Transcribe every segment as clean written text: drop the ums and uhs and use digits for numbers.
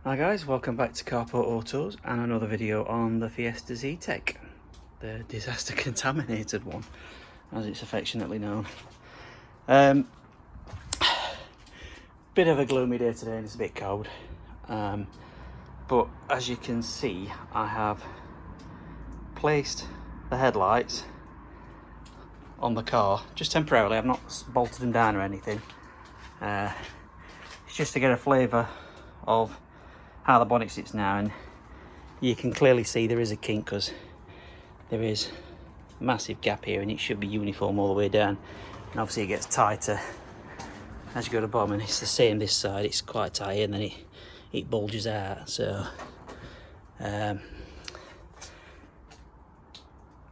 Hi guys, welcome back to Carport Autos and another video on the Fiesta Zetec, the disaster contaminated one, as it's affectionately known. Bit of a gloomy day today and it's a bit cold, but as you can see, I have placed the headlights on the car just temporarily. I've not bolted them down or anything. It's just to get a flavour of how the bonnet sits now, and you can clearly see there is a kink because there is a massive gap here and it should be uniform all the way down, and obviously it gets tighter as you go to the bottom, and it's the same this side. It's quite tight and then it bulges out, so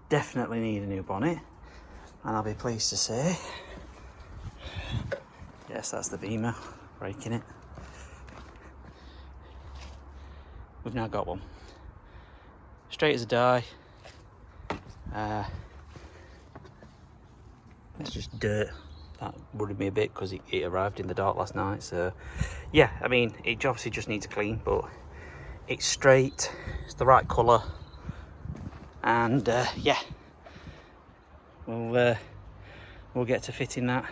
definitely need a new bonnet, and I'll be pleased to say yes, that's the Beamer breaking it. We've now got one. Straight as a die. It's just dirt. That worried me a bit because it arrived in the dark last night. So yeah, I mean, it obviously just needs a clean, but it's straight, it's the right colour, and yeah, we'll get to fitting that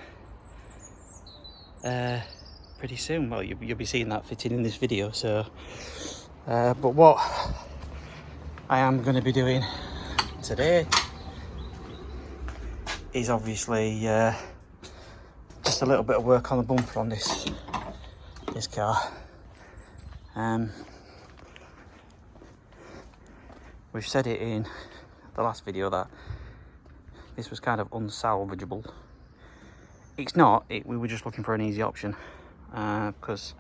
pretty soon. Well, you'll be seeing that fitting in this video. So but what I am going to be doing today is obviously just a little bit of work on the bumper on this car. We've said it in the last video that this was kind of unsalvageable. It's not. We were just looking for an easy option because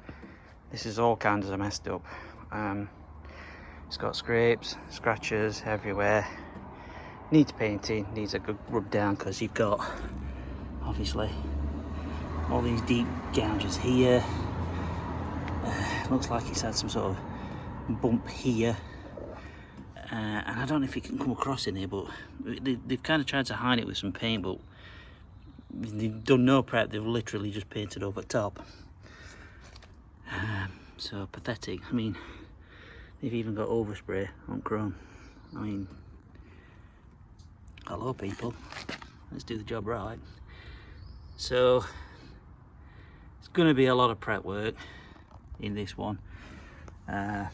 this is all kinds of messed up. It's got scrapes, scratches everywhere, needs painting, needs a good rub down because you've got obviously all these deep gouges here. Looks like it's had some sort of bump here, and I don't know if it can come across in here, but they've kind of tried to hide it with some paint, but they've done no prep. They've literally just painted over top. So pathetic. I mean, they've even got overspray on chrome. I mean, hello people, let's do the job right. So it's going to be a lot of prep work in this one, and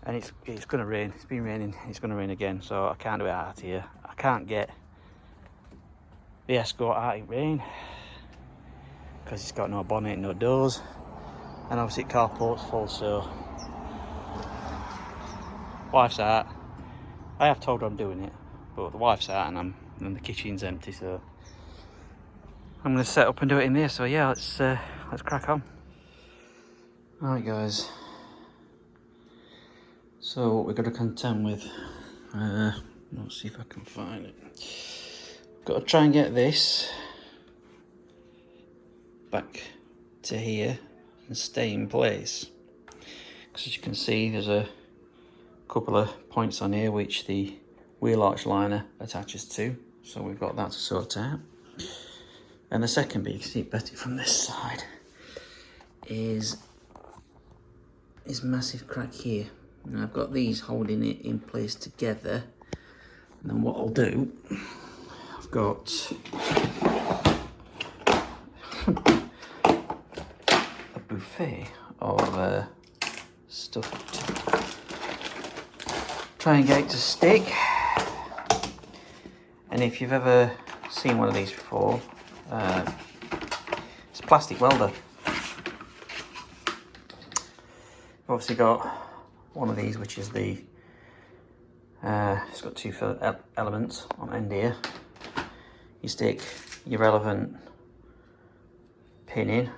it's going to rain. It's been raining, it's going to rain again, so I can't do it out here. I can't get the Escort out in rain because it's got no bonnet, no doors, and obviously carport's full, so wife's out. I have told her I'm doing it, but the wife's out and the kitchen's empty, so I'm going to set up and do it in there. So yeah, let's crack on. Alright guys, so what we've got to contend with, let's see if I can find it. Got to try and get this back to here and stay in place, because as you can see there's a couple of points on here which the wheel arch liner attaches to, so we've got that to sort out. And the second bit, you can see it better from this side, is this massive crack here, and I've got these holding it in place together. And then what I'll do, I've got a buffet of stuff to try and get it to stick. And if you've ever seen one of these before, it's a plastic welder. You've obviously got one of these, which is the it's got two elements on end here. You stick your relevant pin in.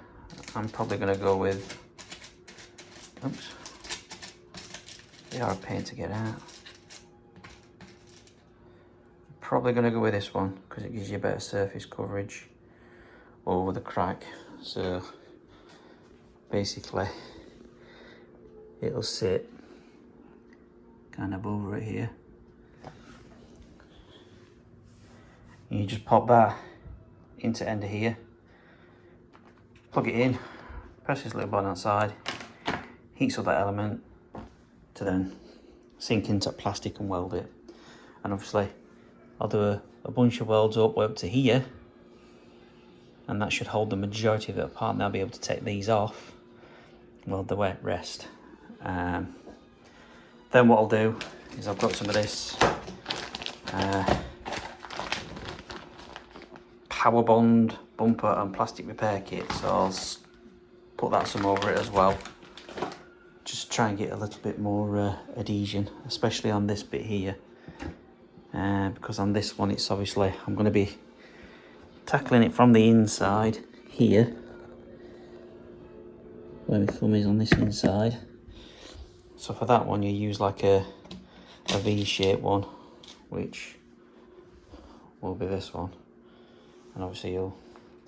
I'm probably going to go with, oops, they are a pain to get out. Probably going to go with this one because it gives you a better surface coverage over the crack. So basically it'll sit kind of over it here, and you just pop that into end of here, plug it in, press this little button outside, heats up that element to then sink into plastic and weld it. And obviously I'll do a bunch of welds up way up to here, and that should hold the majority of it apart, and I'll be able to take these off, weld the wet rest. Then what I'll do is I've got some of this power bond bumper and plastic repair kit, so I'll put that some over it as well, just try and get a little bit more adhesion, especially on this bit here, because on this one it's obviously I'm going to be tackling it from the inside here, where my thumb is on this inside. So for that one you use like a V-shaped one, which will be this one, and obviously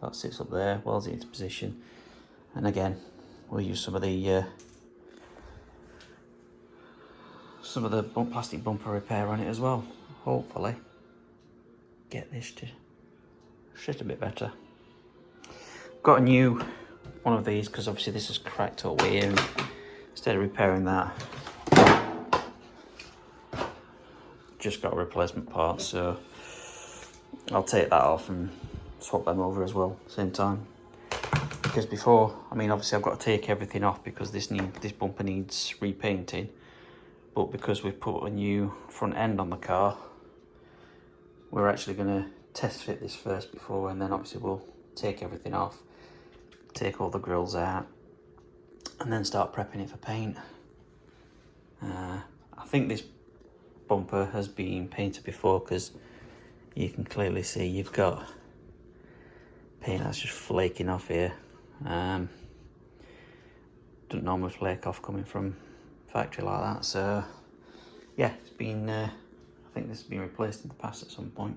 that sits up there, welds it into position, and again we'll use some of the plastic bumper repair on it as well. Hopefully get this to sit a bit better. Got a new one of these because obviously this is cracked up here, and instead of repairing that, just got a replacement part, so I'll take that off and swap them over as well same time. Because before, I mean obviously I've got to take everything off because this bumper needs repainting, but because we've put a new front end on the car, we're actually going to test fit this first before, and then obviously we'll take everything off, take all the grills out, and then start prepping it for paint. I think this bumper has been painted before, because you can clearly see you've got paint that's just flaking off here. Doesn't normally flake off coming from factory like that, so yeah, it's been I think this has been replaced in the past at some point.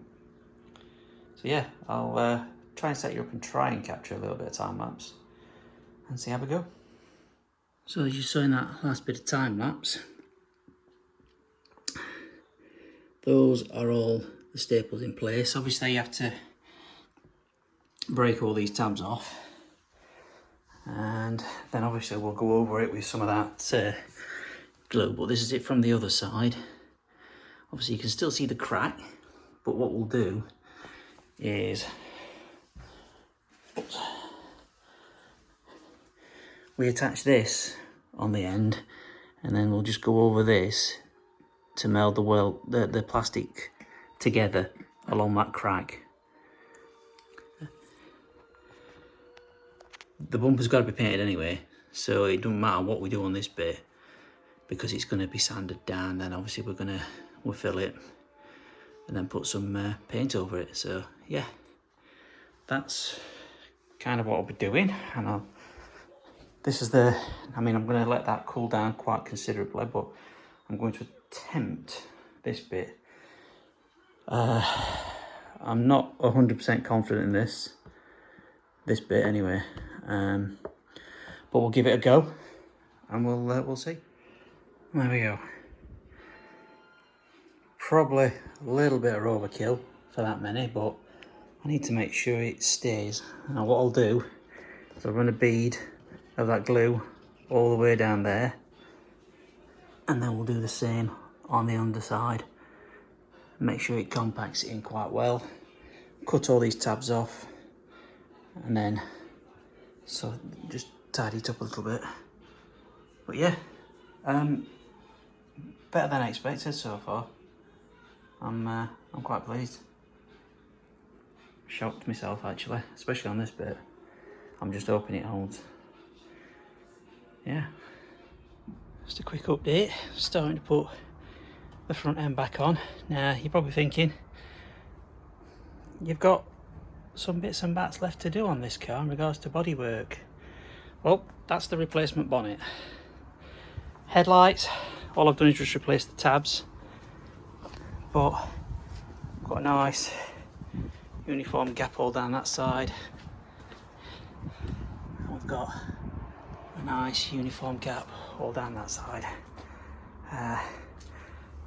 So yeah, I'll try and set you up and try and capture a little bit of time lapse and see how we go. So as you saw in that last bit of time lapse, those are all the staples in place. Obviously you have to break all these tabs off, and then obviously we'll go over it with some of that glue, but this is it from the other side. Obviously you can still see the crack, but what we'll do is we attach this on the end, and then we'll just go over this to meld the plastic together along that crack. The bumper's got to be painted anyway, so it doesn't matter what we do on this bit, because it's going to be sanded down. Then obviously we'll fill it and then put some paint over it. So yeah, that's kind of what I'll be doing. And I'm going to let that cool down quite considerably, but I'm going to attempt this bit. I'm not 100% confident in this bit anyway, but we'll give it a go, and we'll see. There we go. Probably a little bit of overkill for that many, but I need to make sure it stays. Now what I'll do is I'll run a bead of that glue all the way down there, and then we'll do the same on the underside. Make sure it compacts it in quite well. Cut all these tabs off, and then so just tidy it up a little bit. But yeah, better than I expected so far. I'm quite pleased. Shocked myself actually, especially on this bit. I'm just hoping it holds. Yeah, just a quick update. Starting to put the front end back on. Now you're probably thinking you've got some bits and bats left to do on this car in regards to bodywork. Well, that's the replacement bonnet. Headlights, all I've done is just replace the tabs, but got a nice uniform gap all down that side, and we've got a nice uniform gap all down that side.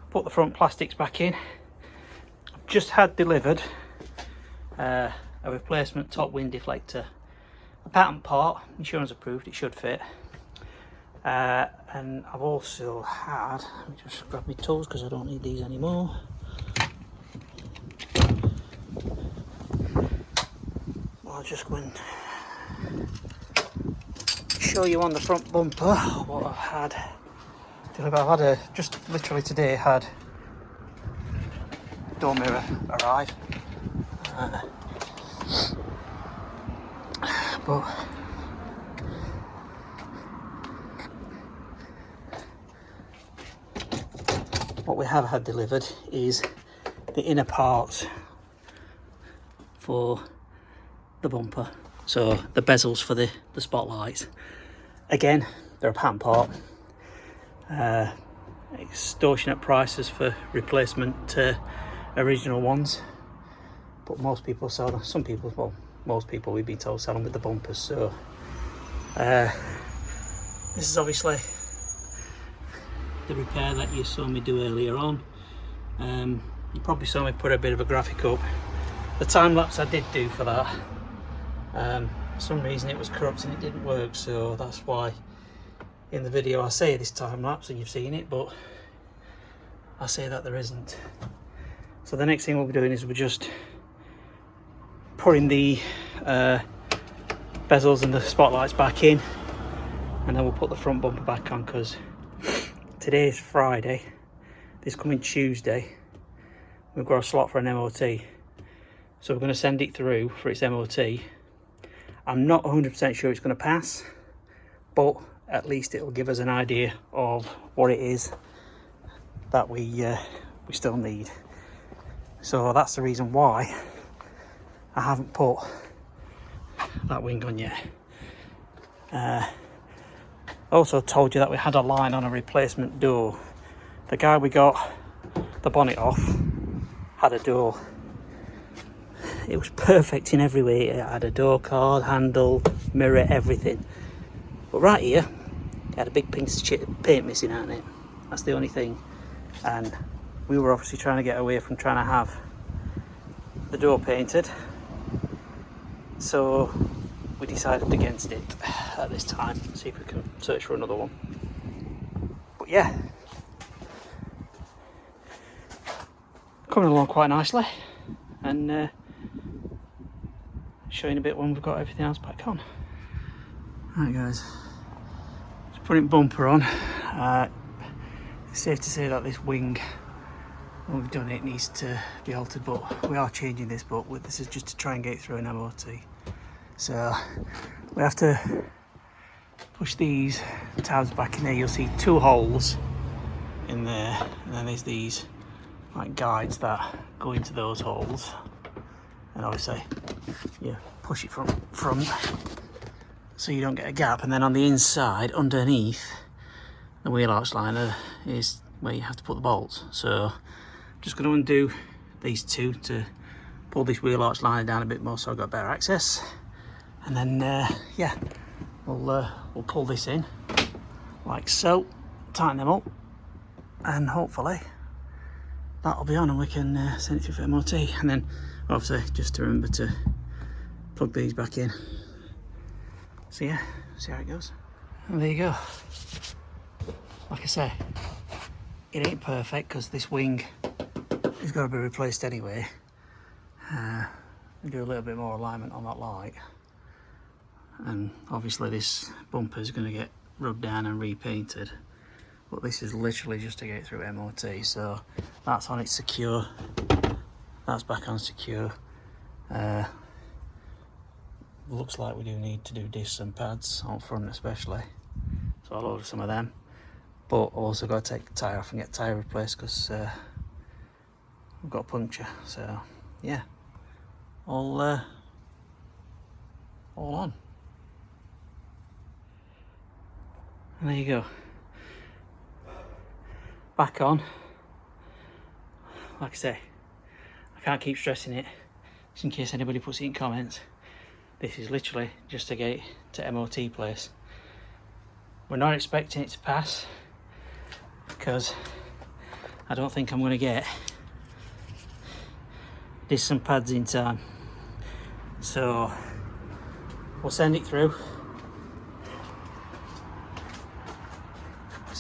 Put the front plastics back in. I've just had delivered a replacement top wind deflector, a patent part, insurance approved, it should fit. And I've also had, let me just grab my tools because I don't need these anymore. I'll just go and show you on the front bumper what I've had. I've had just literally today had door mirror arrive. But what we have had delivered is the inner parts for the bumper, so the bezels for the spotlights. Again, they're a patent part. Extortionate prices for replacement original ones, but most people sell them. Some people, well, most people we've been told sell them with the bumpers. So this is obviously the repair that you saw me do earlier on. You probably saw me put a bit of a graphic up. The time lapse I did do for that, for some reason it was corrupt and it didn't work, so that's why in the video I say this time lapse, and you've seen it, but I say that there isn't. So the next thing we'll be doing is we're just putting the bezels and the spotlights back in, and then we'll put the front bumper back on, because today is Friday. This coming Tuesday we've got a slot for an MOT, so we're going to send it through for its MOT. I'm not 100% sure it's going to pass, but at least it will give us an idea of what it is that we still need. So that's the reason why I haven't put that wing on yet. Also told you that we had a line on a replacement door. The guy we got the bonnet off had a door. It was perfect in every way. It had a door card, handle, mirror, everything. But right here, it had a big piece of paint missing out of it. That's the only thing. And we were obviously trying to get away from trying to have the door painted. So we decided against it at this time. See if we can search for another one. But yeah, coming along quite nicely, and showing a bit when we've got everything else back on. Right guys, just putting bumper on. It's safe to say that this wing, when we've done it, needs to be altered, but we are changing this, but this is just to try and get through an MOT. So we have to push these tabs back in there. You'll see two holes in there, and then there's these like guides that go into those holes, and obviously you push it from front so you don't get a gap, and then on the inside underneath the wheel arch liner is where you have to put the bolts. So I'm just going to undo these two to pull this wheel arch liner down a bit more so I've got better access, and then yeah, we'll pull this in like so, tighten them up, and hopefully that'll be on and we can send it through for MOT. And then obviously just to remember to plug these back in. So yeah, see how it goes. And there you go. Like I say, it ain't perfect because this wing is going to be replaced anyway. Do a little bit more alignment on that light, and obviously this bumper is going to get rubbed down and repainted, but this is literally just to get through MOT. So that's on, it's secure, that's back on secure. Looks like we do need to do discs and pads on front especially, so I'll order some of them, but I've also got to take the tyre off and get the tyre replaced because we've got a puncture. So yeah, all on. And there you go, back on. Like I say, I can't keep stressing it, just in case anybody puts it in comments. This is literally just to get to MOT place. We're not expecting it to pass because I don't think I'm going to get discs and pads in time. So we'll send it through.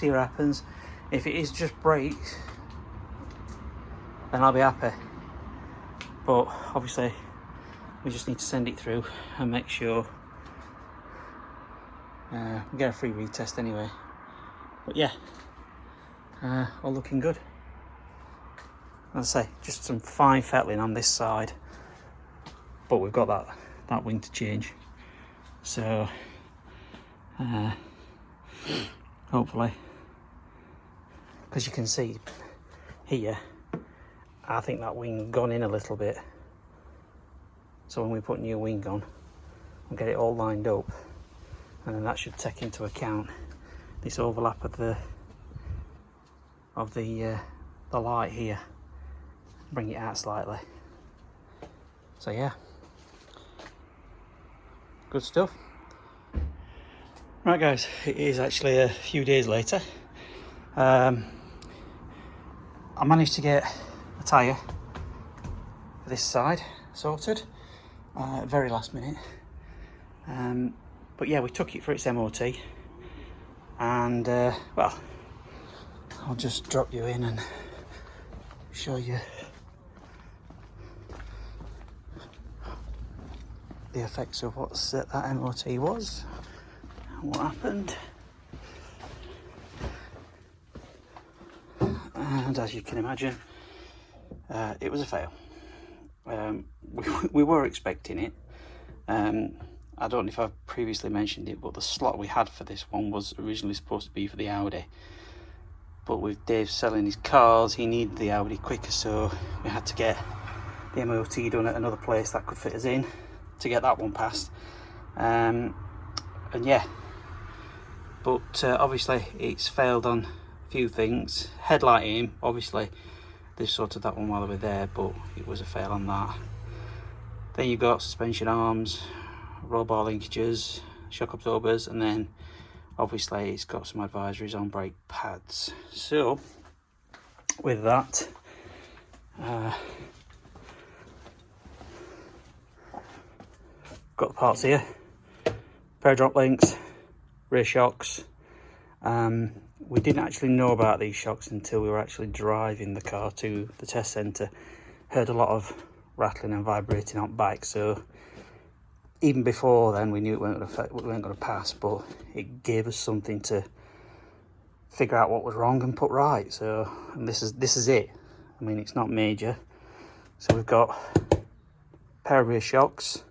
see what happens. If it is just brakes, then I'll be happy. But obviously we just need to send it through and make sure we get a free retest anyway. But yeah, all looking good. As I say, just some fine fettling on this side, but we've got that wing to change. So hopefully, because you can see here, I think that wing gone in a little bit. So when we put new wing on, we'll get it all lined up, and then that should take into account this overlap of the light here, bring it out slightly. So yeah, good stuff. Right guys, it is actually a few days later. I managed to get a tyre for this side sorted, very last minute. But yeah, we took it for its MOT, and well, I'll just drop you in and show you the effects of what that MOT was and what happened. And as you can imagine, it was a fail. We were expecting it. I don't know if I've previously mentioned it, but the slot we had for this one was originally supposed to be for the Audi. But with Dave selling his cars, he needed the Audi quicker, so we had to get the MOT done at another place that could fit us in to get that one passed. And yeah, but obviously it's failed on a few things. Headlight aim, obviously they've sorted that one while they were there, but it was a fail on that. Then you've got suspension arms, roll bar linkages, shock absorbers, and then obviously it's got some advisories on brake pads. So with that, got the parts here, pair of drop links, rear shocks. We didn't actually know about these shocks until we were actually driving the car to the test centre. Heard a lot of rattling and vibrating on bike, so even before then we knew it weren't going to pass, but it gave us something to figure out what was wrong and put right. So, and this is it. I mean, it's not major. So we've got a pair of rear shocks,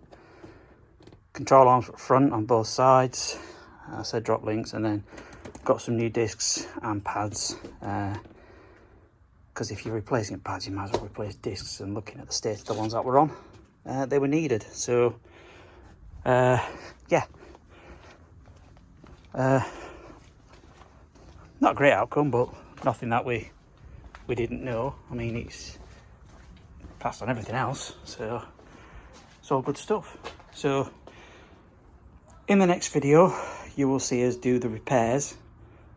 control arms at front on both sides, I said drop links, and then got some new discs and pads, because if you're replacing pads you might as well replace discs, and looking at the state of the ones that were on, they were needed. So yeah, not a great outcome, but nothing that we didn't know. I mean, it's passed on everything else, so it's all good stuff. So in the next video you will see us do the repairs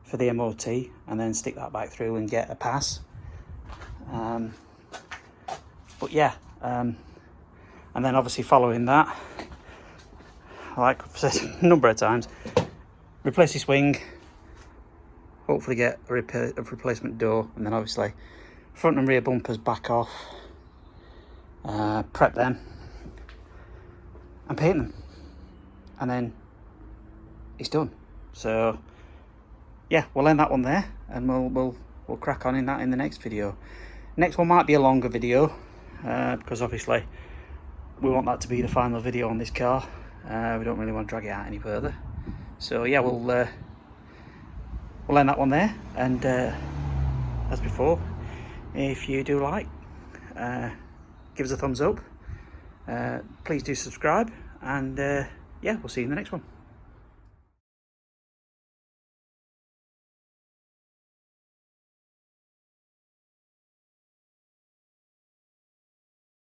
for the MOT and then stick that back through and get a pass. But yeah, and then obviously following that, like I've said a number of times, replace this wing, hopefully get a replacement door, and then obviously front and rear bumpers back off, prep them and paint them, and then it's done. So yeah, we'll end that one there, and we'll crack on in the next video. Next one might be a longer video, because obviously we want that to be the final video on this car. We don't really want to drag it out any further. So yeah, we'll end that one there, and as before, if you do like, give us a thumbs up, please do subscribe, and yeah, we'll see you in the next one.